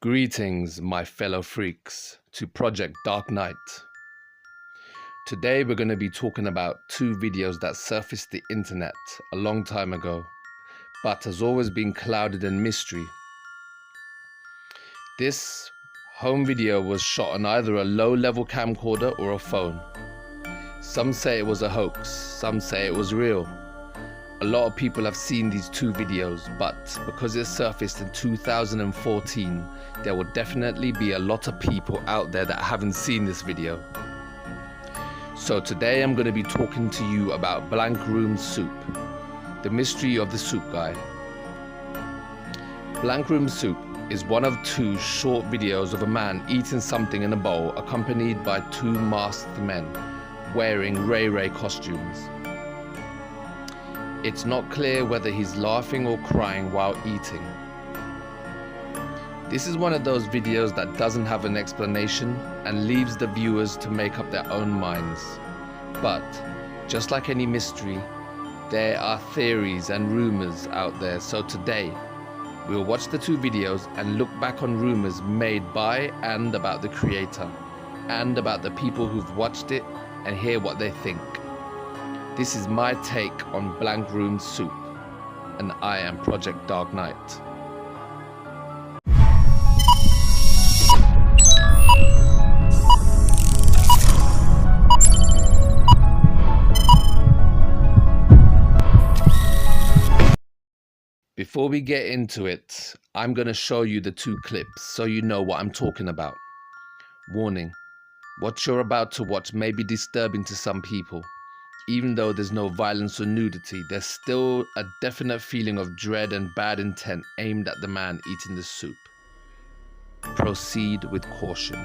Greetings, my fellow freaks, to Project Dark Knight. Today we're going to be talking about two videos that surfaced the internet a long time ago, but has always been clouded in mystery. This home video was shot on either a low-level camcorder or a phone. Some say it was a hoax, some say it was real. A lot of people have seen these two videos, but because it surfaced in 2014, there will definitely be a lot of people out there that haven't seen this video. So today I'm going to be talking to you about Blank Room Soup, the mystery of the soup guy. Blank Room Soup is one of two short videos of a man eating something in a bowl accompanied by two masked men wearing Ray costumes. It's not clear whether he's laughing or crying while eating. This is one of those videos that doesn't have an explanation and leaves the viewers to make up their own minds. But, just like any mystery, there are theories and rumors out there, so today, we'll watch the two videos and look back on rumors made by and about the creator, and about the people who've watched it and hear what they think. This is my take on Blank Room Soup, and I am Project Dark Knight. Before we get into it, I'm going to show you the two clips so you know what I'm talking about. Warning, what you're about to watch may be disturbing to some people. Even though there's no violence or nudity, there's still a definite feeling of dread and bad intent aimed at the man eating the soup. Proceed with caution.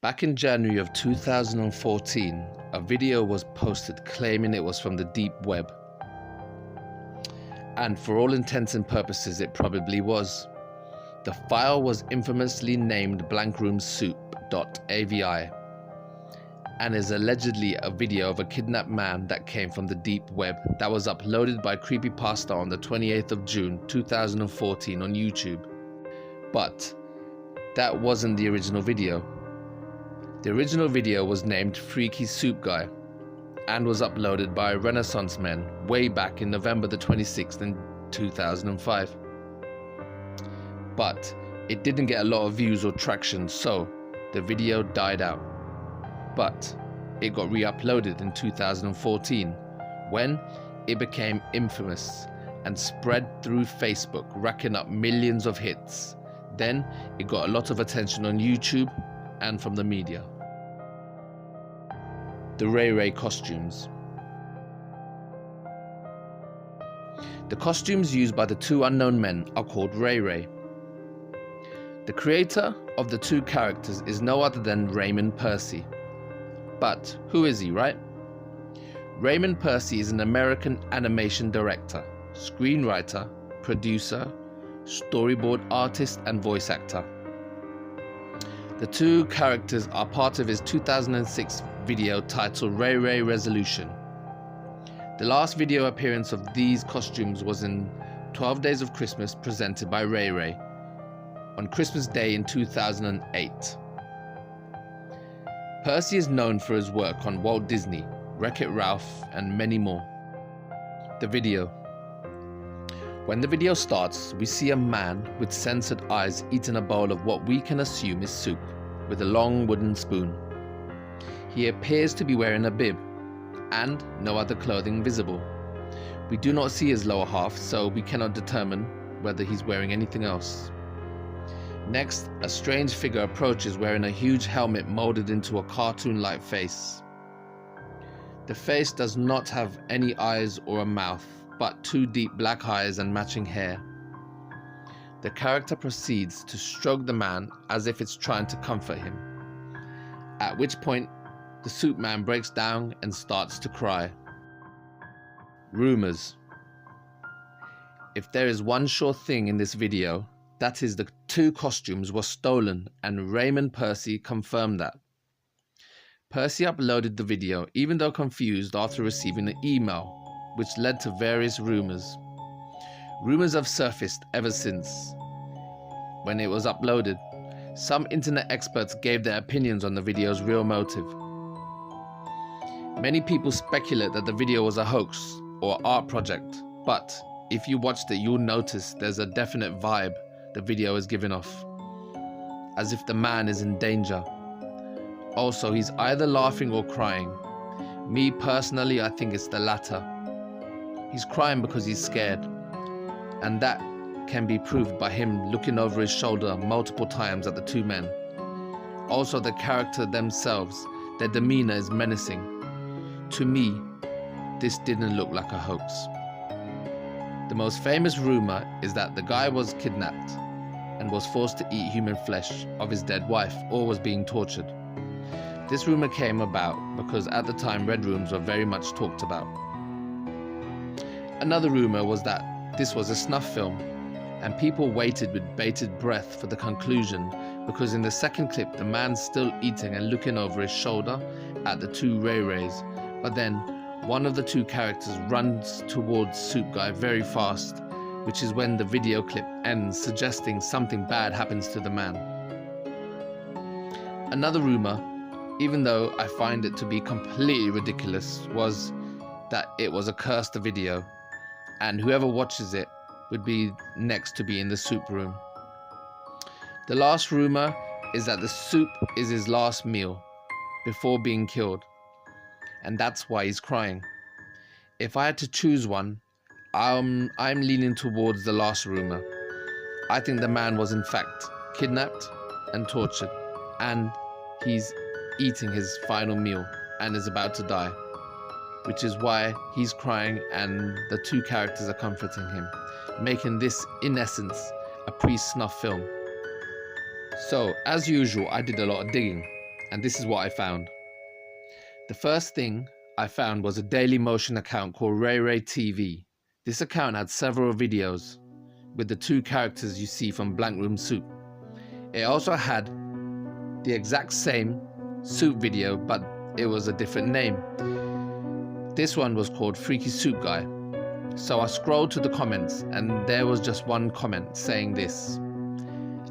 Back in January of 2014, a video was posted claiming it was from the deep web. And for all intents and purposes, it probably was. The file was infamously named Blank Room soup.Avi and is allegedly a video of a kidnapped man that came from the deep web that was uploaded by Creepypasta on the 28th of June 2014 on YouTube. But that wasn't the original video. The original video was named Freaky Soup Guy and was uploaded by Renaissance Men way back in November the 26th in 2005. But it didn't get a lot of views or traction, so the video died out. But it got re-uploaded in 2014 when it became infamous and spread through Facebook, racking up millions of hits. Then it got a lot of attention on YouTube and from the media. The Ray costumes. The costumes used by the two unknown men are called Ray Ray. The creator of the two characters is no other than Raymond Percy. But who is he, right? Raymond Percy is an American animation director, screenwriter, producer, storyboard artist, and voice actor. The two characters are part of his 2006 video titled Ray Ray Resolution. The last video appearance of these costumes was in 12 Days of Christmas, presented by Ray Ray on Christmas Day in 2008. Percy is known for his work on Walt Disney, Wreck-It Ralph, and many more. The video. When the video starts, we see a man with censored eyes eating a bowl of what we can assume is soup with a long wooden spoon. He appears to be wearing a bib and no other clothing visible. We do not see his lower half, so we cannot determine whether he's wearing anything else. Next, a strange figure approaches wearing a huge helmet molded into a cartoon-like face. The face does not have any eyes or a mouth, but two deep black eyes and matching hair. The character proceeds to stroke the man as if it's trying to comfort him, at which point the soup man breaks down and starts to cry. Rumors. If there is one sure thing in this video, that is the two costumes were stolen, and Raymond Percy confirmed that. Percy uploaded the video even though confused after receiving an email, which led to various rumors. Rumors have surfaced ever since when it was uploaded. Some internet experts gave their opinions on the video's real motive. Many people speculate that the video was a hoax or art project, but if you watched it, you'll notice there's a definite vibe the video is giving off, as if the man is in danger. Also, he's either laughing or crying. Me personally, I think it's the latter. He's crying because he's scared, and that can be proved by him looking over his shoulder multiple times at the two men. Also, the character themselves, their demeanor is menacing. To me, this didn't look like a hoax. The most famous rumor is that the guy was kidnapped and was forced to eat human flesh of his dead wife, or was being tortured. This rumor came about because at the time red rooms were very much talked about. Another rumor was that this was a snuff film, and people waited with bated breath for the conclusion, because in the second clip the man's still eating and looking over his shoulder at the two Ray Rays, but then one of the two characters runs towards Soup Guy very fast, which is when the video clip ends, suggesting something bad happens to the man. Another rumor, even though I find it to be completely ridiculous, was that it was a cursed video, and whoever watches it would be next to be in the soup room. The last rumor is that the soup is his last meal before being killed, and that's why he's crying. If I had to choose one, I'm leaning towards the last rumor. I think the man was in fact kidnapped and tortured, and he's eating his final meal and is about to die, which is why he's crying and the two characters are comforting him, making this in essence a pre-snuff film. So as usual, I did a lot of digging, and this is what I found. The first thing I found was a Daily Motion account called Ray Ray TV. This account had several videos with the two characters you see from Blank Room Soup. It also had the exact same soup video, but it was a different name. This one was called Freaky Soup Guy. So I scrolled to the comments, and there was just one comment saying this: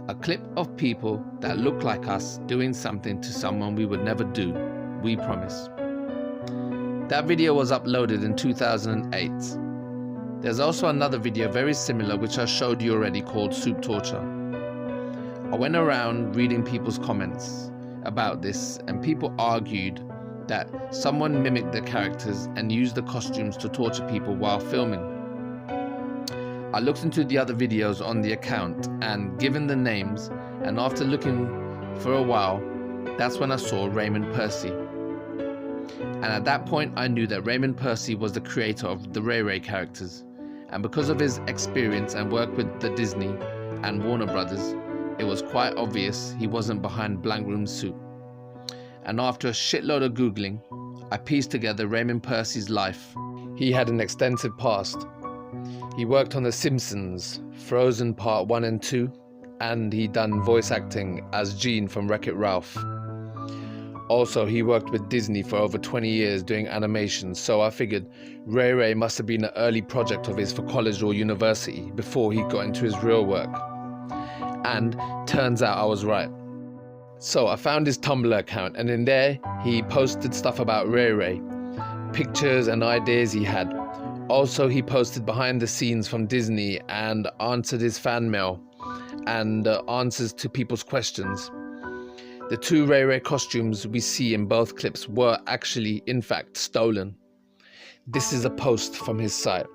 a clip of people that look like us doing something to someone we would never do, we promise. That video was uploaded in 2008. There's also another video very similar which I showed you already called Soup Torture. I went around reading people's comments about this, and people argued that someone mimicked the characters and used the costumes to torture people while filming. I looked into the other videos on the account, and given the names, and after looking for a while, that's when I saw Raymond Percy. And at that point I knew that Raymond Percy was the creator of the Ray Ray characters, and because of his experience and work with the Disney and Warner Brothers, it was quite obvious he wasn't behind Blank Room Soup. And after a shitload of Googling, I pieced together Raymond Percy's life. He had an extensive past. He worked on The Simpsons, Frozen Part 1 and 2, and he done voice acting as Gene from Wreck-It Ralph. Also, he worked with Disney for over 20 years doing animation, so I figured Ray Ray must have been an early project of his for college or university before he got into his real work. And turns out I was right. So I found his Tumblr account, and in there he posted stuff about Ray Ray, pictures and ideas he had. Also, he posted behind the scenes from Disney and answered his fan mail and answers to people's questions. The two Ray Ray costumes we see in both clips were actually, in fact, stolen. This is a post from his site.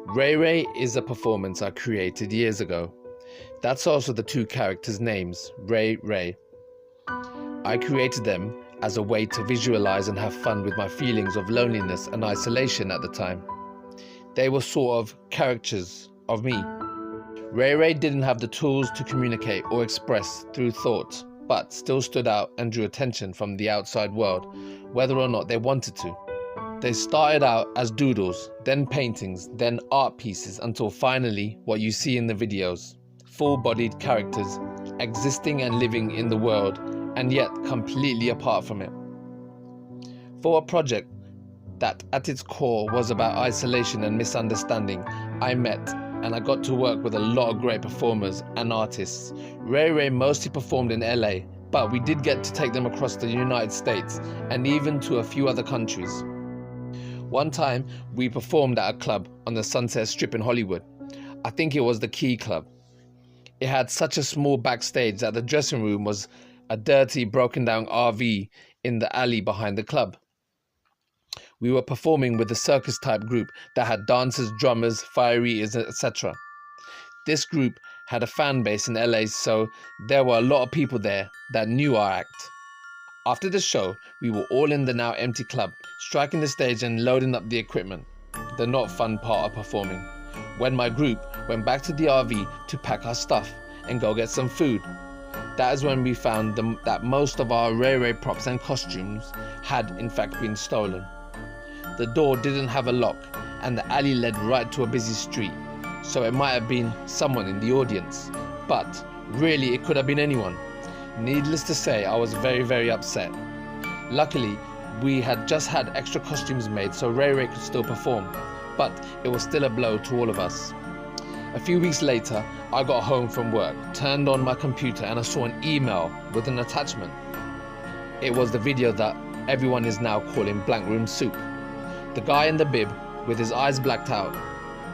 Ray Ray is a performance I created years ago. That's also the two characters' names, Ray Ray. I created them as a way to visualize and have fun with my feelings of loneliness and isolation at the time. They were sort of caricatures of me. Ray Ray didn't have the tools to communicate or express through thought, but still stood out and drew attention from the outside world, whether or not they wanted to. They started out as doodles, then paintings, then art pieces, until finally what you see in the videos. Full-bodied characters, existing and living in the world, and yet completely apart from it. For a project that at its core was about isolation and misunderstanding, I met and I got to work with a lot of great performers and artists. Ray Ray mostly performed in LA, but we did get to take them across the United States and even to a few other countries. One time, we performed at a club on the Sunset Strip in Hollywood. I think it was the Key Club. It had such a small backstage that the dressing room was a dirty, broken down RV in the alley behind the club. We were performing with a circus type group that had dancers, drummers, fire eaters, etc. This group had a fan base in LA, so there were a lot of people there that knew our act. After the show, we were all in the now empty club, striking the stage and loading up the equipment, the not fun part of performing, when my group went back to the RV to pack our stuff and go get some food. That is when we found that most of our Ray Ray props and costumes had in fact been stolen. The door didn't have a lock and the alley led right to a busy street, so it might have been someone in the audience, but really it could have been anyone. Needless to say, I was very, very upset. Luckily, we had just had extra costumes made so Ray Ray could still perform, but it was still a blow to all of us. A few weeks later, I got home from work, turned on my computer, and I saw an email with an attachment. It was the video that everyone is now calling Blank Room Soup. The guy in the bib, with his eyes blacked out,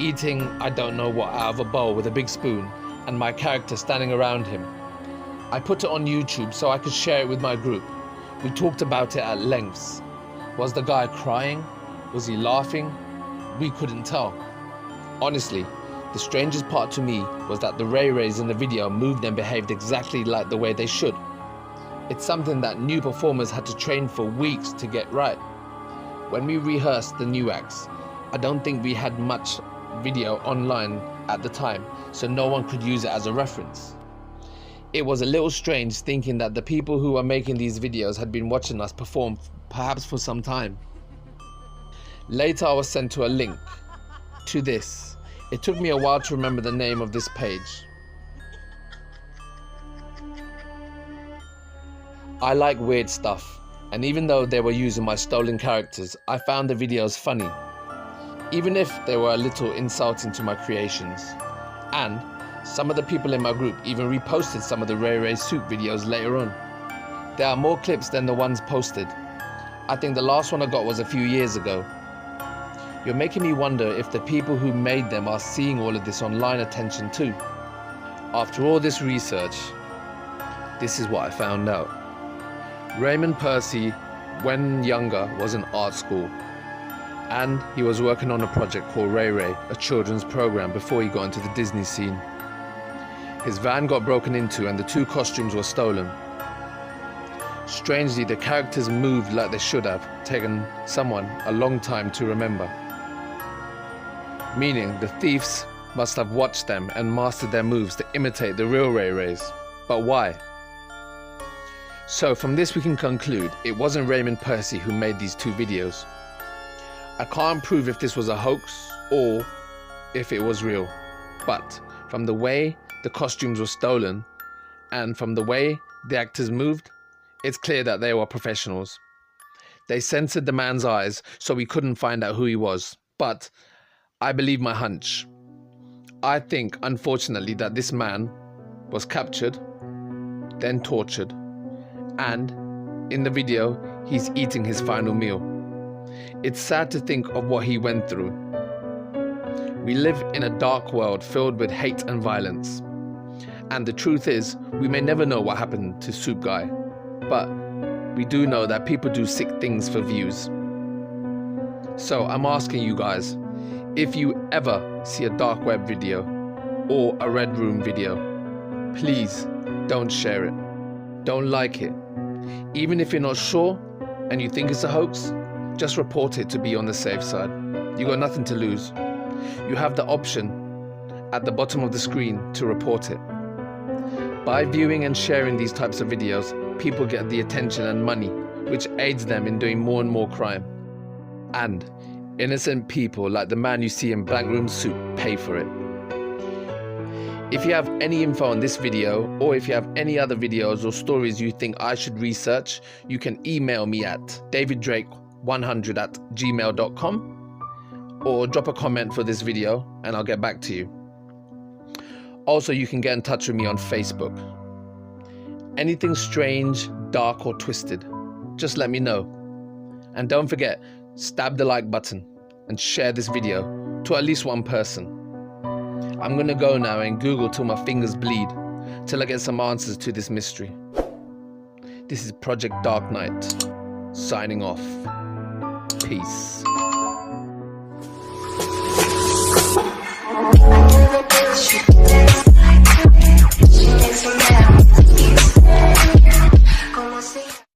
eating I don't know what out of a bowl with a big spoon, and my character standing around him. I put it on YouTube so I could share it with my group. We talked about it at lengths. Was the guy crying? Was he laughing? We couldn't tell. Honestly, the strangest part to me was that the Ray Rays in the video moved and behaved exactly like the way they should. It's something that new performers had to train for weeks to get right. When we rehearsed the new acts, I don't think we had much video online at the time, so no one could use it as a reference. It was a little strange thinking that the people who were making these videos had been watching us perform perhaps for some time. Later I was sent to a link to this. It took me a while to remember the name of this page. I like weird stuff, and even though they were using my stolen characters, I found the videos funny, even if they were a little insulting to my creations. And some of the people in my group even reposted some of the Ray Ray Soup videos later on. There are more clips than the ones posted. I think the last one I got was a few years ago. You're making me wonder if the people who made them are seeing all of this online attention too. After all this research, this is what I found out. Raymond Percy, when younger, was in art school, and he was working on a project called Ray Ray, a children's program, before he got into the Disney scene. His van got broken into and the two costumes were stolen. Strangely, the characters moved like they should have taken someone a long time to remember. meaning the thieves must have watched them and mastered their moves to imitate the real Ray Rays. But why? So from this we can conclude it wasn't Raymond Percy who made these 2 videos. I can't prove if this was a hoax or if it was real, but from the way the costumes were stolen and from the way the actors moved, it's clear that they were professionals. They censored the man's eyes so we couldn't find out who he was, but I believe my hunch. I think, unfortunately, that this man was captured, then tortured, and in the video, he's eating his final meal. It's sad to think of what he went through. We live in a dark world filled with hate and violence. And the truth is, we may never know what happened to Soup Guy, but we do know that people do sick things for views. So I'm asking you guys, if you ever see a dark web video or a red room video, please don't share it. Don't like it. Even if you're not sure and you think it's a hoax, just report it to be on the safe side. You got nothing to lose. You have the option at the bottom of the screen to report it. By viewing and sharing these types of videos, people get the attention and money, which aids them in doing more and more crime. And innocent people like the man you see in Black Room Soup pay for it. If you have any info on this video, or if you have any other videos or stories you think I should research, you can email me at daviddrake100@gmail.com or drop a comment for this video and I'll get back to you. Also, you can get in touch with me on Facebook. Anything strange, dark or twisted, just let me know. And don't forget, stab the like button and share this video to at least one person. I'm gonna go now and Google till my fingers bleed, till I get some answers to this mystery. This is Project Dark Knight, signing off. Peace. Shit.